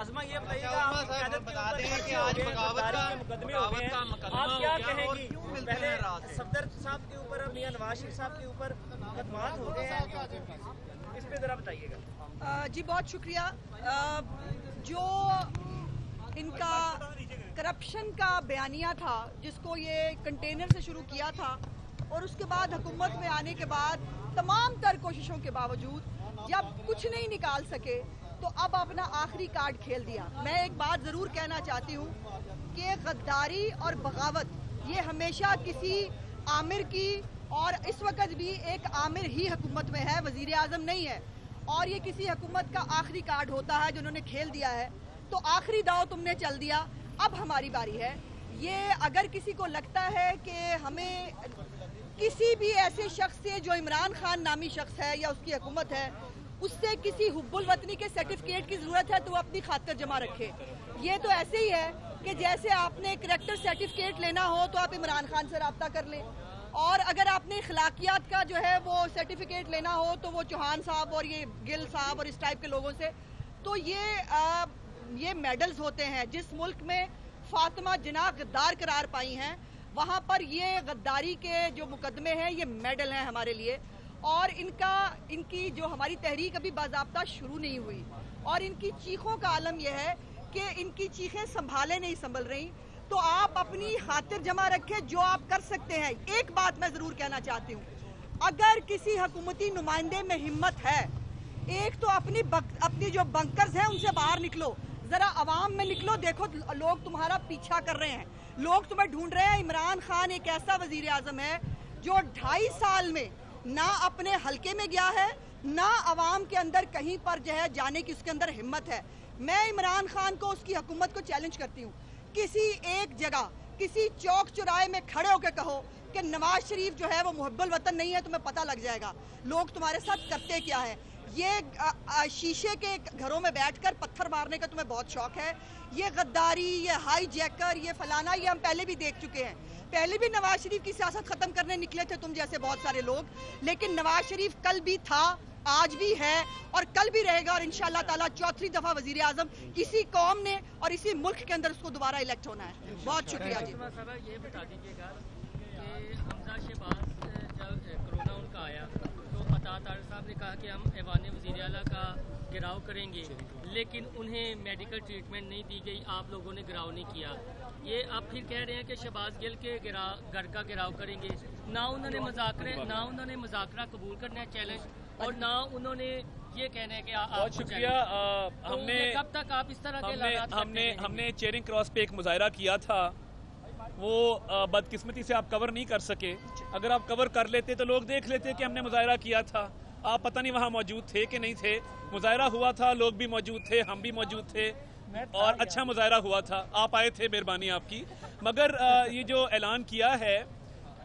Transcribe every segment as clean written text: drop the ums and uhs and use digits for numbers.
عظمہ یہ بتائیے بتا دیں کہ آج بغاوت کا مقدمے ہو گئے ہیں، آپ کیا کہیں گی؟ پہلے صفدر صاحب کے اوپر اور میاں نواز شریف صاحب کے اوپر مقدمات ہو گئے ہیں، اس پہ ذرا بتائیے گا. جی بہت شکریہ. جو ان کا کرپشن کا بیانیہ تھا جس کو یہ کنٹینر سے شروع کیا تھا اور اس کے بعد حکومت میں آنے کے بعد تمام تر کوششوں کے باوجود جب کچھ نہیں نکال سکے تو اب اپنا آخری کارڈ کھیل دیا. میں ایک بات ضرور کہنا چاہتی ہوں کہ غداری اور بغاوت یہ ہمیشہ کسی آمر کی، اور اس وقت بھی ایک آمر ہی حکومت میں ہے، وزیر اعظم نہیں ہے، اور یہ کسی حکومت کا آخری کارڈ ہوتا ہے جنہوں نے کھیل دیا ہے. تو آخری داؤ تم نے چل دیا، اب ہماری باری ہے. یہ اگر کسی کو لگتا ہے کہ ہمیں کسی بھی ایسے شخص سے جو عمران خان نامی شخص ہے یا اس کی حکومت ہے اس سے کسی حب الوطنی کے سرٹیفکیٹ کی ضرورت ہے تو وہ اپنی خاطر جمع رکھے. یہ تو ایسے ہی ہے کہ جیسے آپ نے کریکٹر سرٹیفکیٹ لینا ہو تو آپ عمران خان سے رابطہ کر لیں، اور اگر آپ نے اخلاقیات کا جو ہے وہ سرٹیفکیٹ لینا ہو تو وہ چوہان صاحب اور یہ گل صاحب اور اس ٹائپ کے لوگوں سے. تو یہ میڈلز ہوتے ہیں. جس ملک میں فاطمہ جناح غدار قرار پائی ہیں وہاں پر یہ غداری کے جو مقدمے ہیں یہ میڈل ہیں ہمارے لیے. اور ان کی جو ہماری تحریک ابھی باضابطہ شروع نہیں ہوئی اور ان کی چیخوں کا عالم یہ ہے کہ ان کی چیخیں سنبھالے نہیں سنبھل رہی. تو آپ اپنی خاطر جمع رکھیں جو آپ کر سکتے ہیں. ایک بات میں ضرور کہنا چاہتی ہوں، اگر کسی حکومتی نمائندے میں ہمت ہے، ایک تو اپنی جو بنکرز ہیں ان سے باہر نکلو، ذرا عوام میں نکلو، دیکھو لوگ تمہارا پیچھا کر رہے ہیں، لوگ تمہیں ڈھونڈ رہے ہیں. عمران خان ایک ایسا وزیر اعظم ہے جو 2.5 سال میں نہ اپنے حلقے میں گیا ہے نہ عوام کے اندر کہیں پر جو ہے جانے کی اس کے اندر ہمت ہے. میں عمران خان کو، اس کی حکومت کو چیلنج کرتی ہوں، کسی ایک جگہ کسی چوک چوراہے میں کھڑے ہو کے کہو کہ نواز شریف جو ہے وہ محب الوطن نہیں ہے، تمہیں پتہ لگ جائے گا لوگ تمہارے ساتھ کرتے کیا ہے. یہ شیشے کے گھروں میں بیٹھ کر پتھر مارنے کا تمہیں بہت شوق ہے. یہ غداری، یہ ہائی جیکر، یہ فلانا، یہ ہم پہلے بھی دیکھ چکے ہیں. پہلے بھی نواز شریف کی سیاست ختم کرنے نکلے تھے تم جیسے بہت سارے لوگ، لیکن نواز شریف کل بھی تھا، آج بھی ہے اور کل بھی رہے گا، اور انشاءاللہ تعالیٰ 4تھی دفعہ وزیر اعظم اسی قوم نے اور اسی ملک کے اندر اس کو دوبارہ الیکٹ ہونا ہے. بہت شکریہ. جی یہ بتا دیجیے گا کہ حمزہ شہباز جب کرونا ان کا آیا تو عطا طارق صاحب نے کہا کہ ہم ایوان وزیر اعلیٰ کا گراؤ کریں گے، لیکن انہیں میڈیکل ٹریٹمنٹ نہیں دی گئی، آپ لوگوں نے گراؤ نہیں کیا. یہ آپ پھر کہہ رہے ہیں کہ شہباز گل کے گھر کا گراؤ کریں گے. نہ انہوں نے مذاکرہ قبول کرنا ہے چیلنج، اور نہ انہوں نے یہ کہنا ہے کہ بہت شکریہ. کب تک آپ اس طرح کے ہم نے چیرنگ کراس پہ ایک مظاہرہ کیا تھا، وہ بدقسمتی سے آپ کور نہیں کر سکے. اگر آپ کور کر لیتے تو لوگ دیکھ لیتے کہ ہم نے مظاہرہ کیا تھا. آپ پتہ نہیں وہاں موجود تھے کہ نہیں تھے. مظاہرہ ہوا تھا، لوگ بھی موجود تھے، ہم بھی موجود تھے، اور اچھا مظاہرہ ہوا تھا. آپ آئے تھے، مہربانی آپ کی. مگر یہ جو اعلان کیا ہے،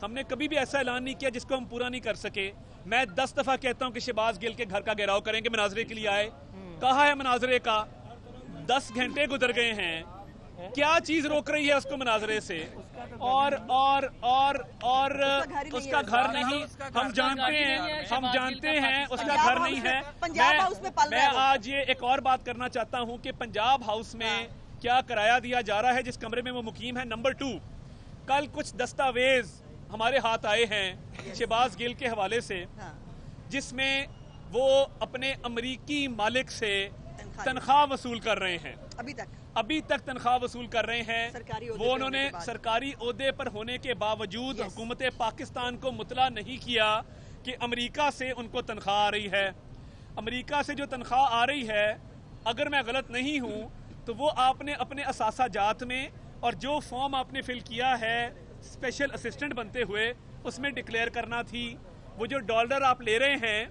ہم نے کبھی بھی ایسا اعلان نہیں کیا جس کو ہم پورا نہیں کر سکے. میں 10 دفعہ کہتا ہوں کہ شہباز گل کے گھر کا گھیراؤ کریں گے، مناظرے کے لیے آئے. کہا ہے مناظرے کا، 10 گھنٹے گزر گئے ہیں، کیا چیز روک رہی ہے اس کو مناظرے سے؟ اور اس کا گھر نہیں. ہم جانتے ہیں اس کا گھر نہیں ہے. میں آج یہ ایک اور بات کرنا چاہتا ہوں کہ پنجاب ہاؤس میں کیا کرایہ دیا جا رہا ہے جس کمرے میں وہ مقیم ہے. نمبر 2، کل کچھ دستاویز ہمارے ہاتھ آئے ہیں شہباز گل کے حوالے سے، جس میں وہ اپنے امریکی مالک سے تنخواہ وصول کر رہے ہیں. ابھی تک تنخواہ وصول کر رہے ہیں. وہ انہوں نے سرکاری عہدے پر ہونے کے باوجود حکومت پاکستان کو مطلع نہیں کیا کہ امریکہ سے ان کو تنخواہ آ رہی ہے. امریکہ سے جو تنخواہ آ رہی ہے، اگر میں غلط نہیں ہوں تو وہ آپ نے اپنے اثاثہ جات میں، اور جو فارم آپ نے فل کیا ہے اسپیشل اسسٹنٹ بنتے ہوئے، اس میں ڈکلیئر کرنا تھی. وہ جو ڈالر آپ لے رہے ہیں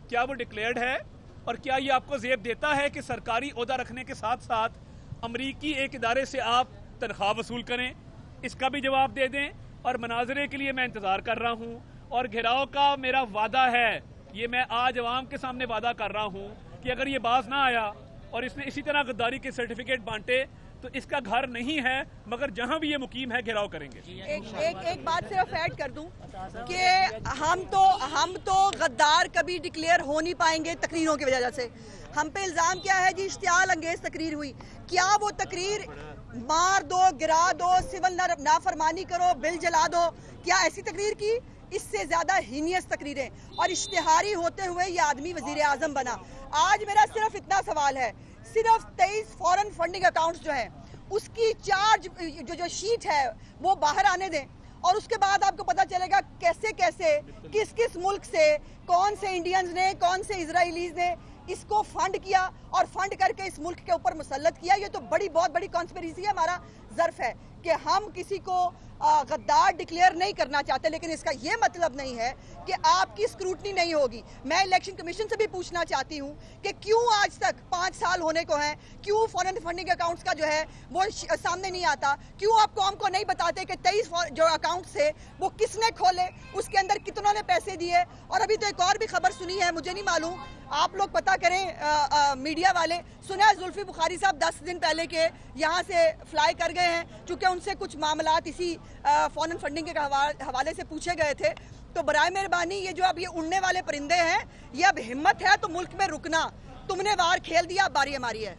کیا وہ ڈکلیئرڈ ہے؟ اور کیا یہ آپ کو زیب دیتا ہے کہ سرکاری عہدہ رکھنے کے ساتھ ساتھ امریکی ایک ادارے سے آپ تنخواہ وصول کریں؟ اس کا بھی جواب دے دیں. اور مناظرے کے لیے میں انتظار کر رہا ہوں، اور گھیراؤ کا میرا وعدہ ہے، یہ میں آج عوام کے سامنے وعدہ کر رہا ہوں کہ اگر یہ باز نہ آیا اور اس نے اسی طرح غداری کے سرٹیفکیٹ بانٹے تو اس کا گھر نہیں ہے مگر جہاں بھی یہ مقیم ہے گھیراؤ کریں گے. ایک بات صرف ایڈ کر دوں کہ ہم تو غدار کبھی ڈکلیئر ہو نہیں پائیں گے تقریروں کی وجہ سے. ہم پہ الزام کیا ہے جی؟ اشتعال انگیز تقریر ہوئی. کیا وہ تقریر مار دو، گرا دو، سول نافرمانی کرو، بل جلا دو، کیا ایسی تقریر کی؟ اس سے زیادہ ہینیس تقریریں، اور اشتہاری ہوتے ہوئے یہ آدمی وزیر اعظم بنا. آج میرا صرف اتنا سوال ہے، صرف 23 فورن فنڈنگ اکاؤنٹس جو ہیں اس کی چارج جو شیٹ ہے وہ باہر آنے دیں، اور اس کے بعد آپ کو پتا چلے گا کیسے کیسے کس کس ملک سے کون سے انڈینز نے کون سے اسرائیلیز نے اس کو فنڈ کیا اور فنڈ کر کے اس ملک کے اوپر مسلط کیا. یہ تو بہت بڑی کانسپریسی ہے. ہمارا ظرف ہے کہ ہم کسی کو غدار ڈکلیئر نہیں کرنا چاہتے، لیکن اس کا یہ مطلب نہیں ہے کہ آپ کی اسکروٹنی نہیں ہوگی. میں الیکشن کمیشن سے بھی پوچھنا چاہتی ہوں کہ کیوں آج تک 5 سال ہونے کو ہیں، کیوں فورن فنڈنگ اکاؤنٹس کا جو ہے وہ سامنے نہیں آتا؟ کیوں آپ قوم کو نہیں بتاتے کہ 23 جو اکاؤنٹس ہے وہ کس نے کھولے، اس کے اندر کتنوں نے پیسے دیے؟ اور ابھی تو ایک اور بھی خبر سنی ہے، مجھے نہیں معلوم، آپ لوگ پتہ کریں میڈیا والے. سنا ہے زلفی بخاری صاحب 10 دن پہلے کے یہاں سے فلائی کر گئے ہیں چونکہ ان سے کچھ معاملات اسی فورن فنڈنگ کے حوالے سے پوچھے گئے تھے. تو برائے مہربانی یہ جو اب یہ اڑنے والے پرندے ہیں، یہ اب ہمت ہے تو ملک میں رکنا. تم نے وار کھیل دیا، اب باری ہماری ہے.